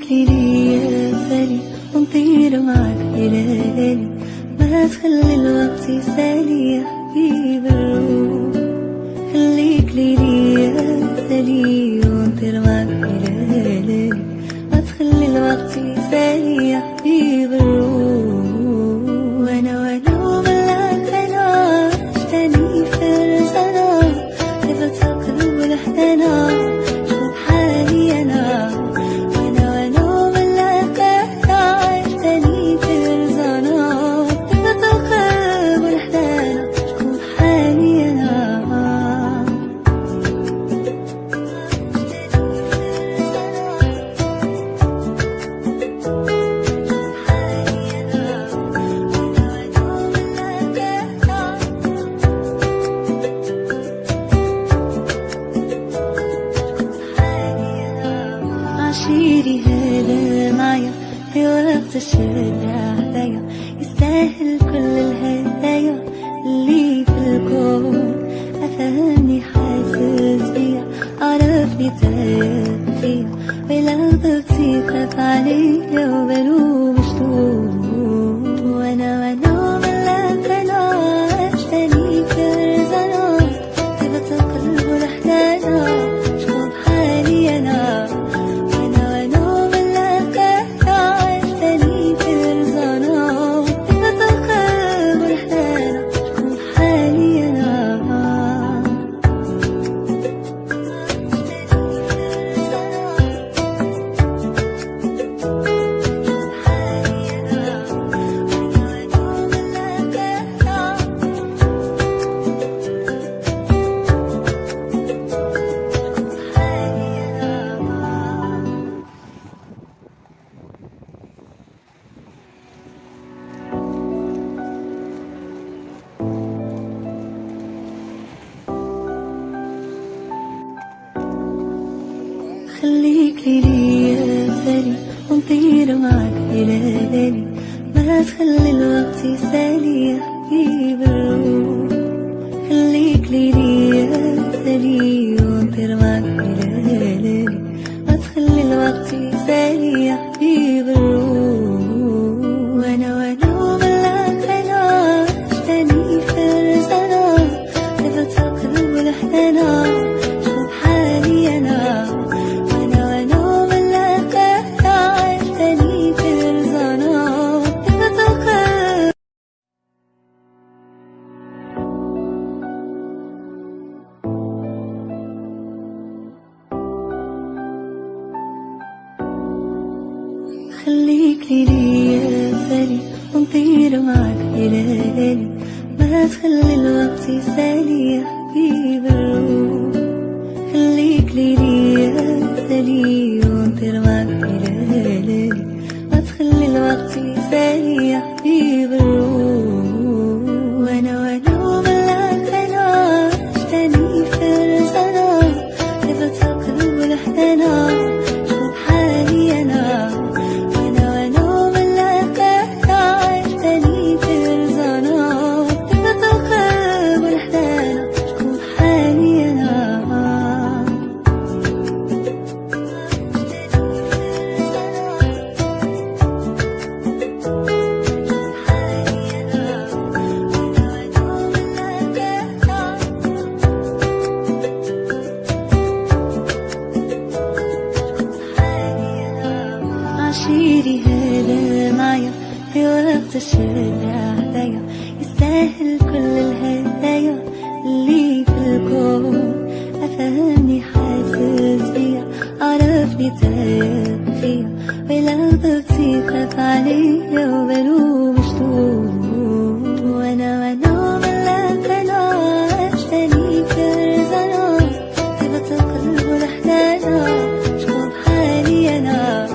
خليكلي ليا سالي ونطير معاك ليالي، ما تخلي الوقت يسالي يا حبيب الروح. خليكلي ليا سالي ونطير معاك ليالي، ما تخلي الوقت يسالي يا حبيب الروح. وانا وملاك انا عشتني فرسانة، سيبت القلب والحنانة شوف حالي انا. وانا وملاك انا عشتني فرسانة، سيبت القلب والحنانة شوف حالي انا. عشيري هذا معايا في وقت الشدة عليا، يستاهل كل الهدايا اللي في الكون. أفهمني حاسس بيا، عرفني تايه فيا، ولحظتي خاف عليا وبلوم مشتوق. وانا ملاك انا عشتني فرزانة، سيبت القلب والحنانة شوف حالي انا. خليكلي ليا سالي ونطير معاك ليالي، ما تخلي الوقت يسالي يا حبيب الروح. خليكلي ليا سالي ونطير معاك ليالي، ما تخلي الوقت يسالي يا حبيب الروح. وانا وملاك انا عشتني فرسانة، سيبت القلب والحنانة شوف حالي انا. خليكلي ليا سالي ونطير معاك ليالي، ما تخلي الوقت يسالي يا حبيب الروح. خليكلي ليا سالي ونطير معاك ليالي، ما تخلي الوقت يسالي يا حبيب الروح. وانا وملاك انا عشتني فرسانة، سيبت القلب والحنانة شوف حالي انا. عشيري هذا معايا في وقت الشدة عليا، يستاهل كل الهدايا اللي في الكون. أفهمني حاسس بيا، عرفني تايه فيا، ولحظتي خاف عليا وبلوم مشتوق. وانا ملاك انا عشتني فرزانة، سيبت القلب والحنانة شوف حالي انا.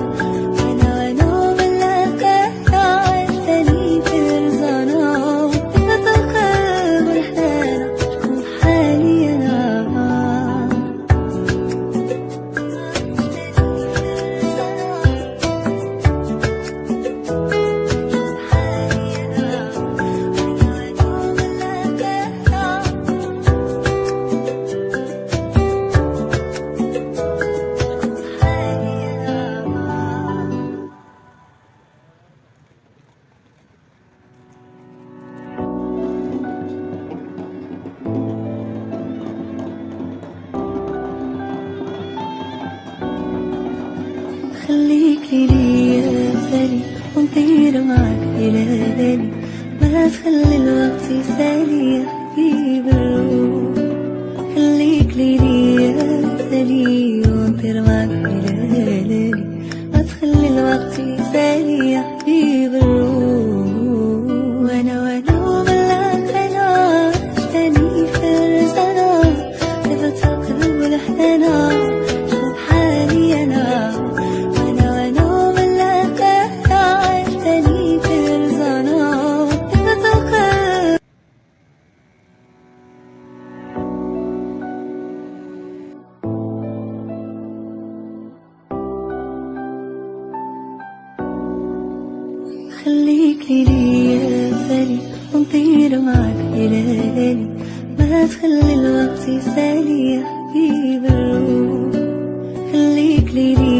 ونطير معاك بليالي، ما تخلي الوقت يسالي يا حبيب الروح. خليك ليلي يا سالي ونطير معاك بليالي، ما تخلي الوقت يسالي يا حبيب الروح. وانا وملاك انا عشتني في الرزانة، صفة القلوب والحنانة شوف حالي انا. وانا وملاك انا عشتني في الرزانة، صفة القلوب. خليك ليلي يا سالي ونطير معاك بليالي، ما تخلي الوقت يسالي يا حبيب الروح. خليك ليلي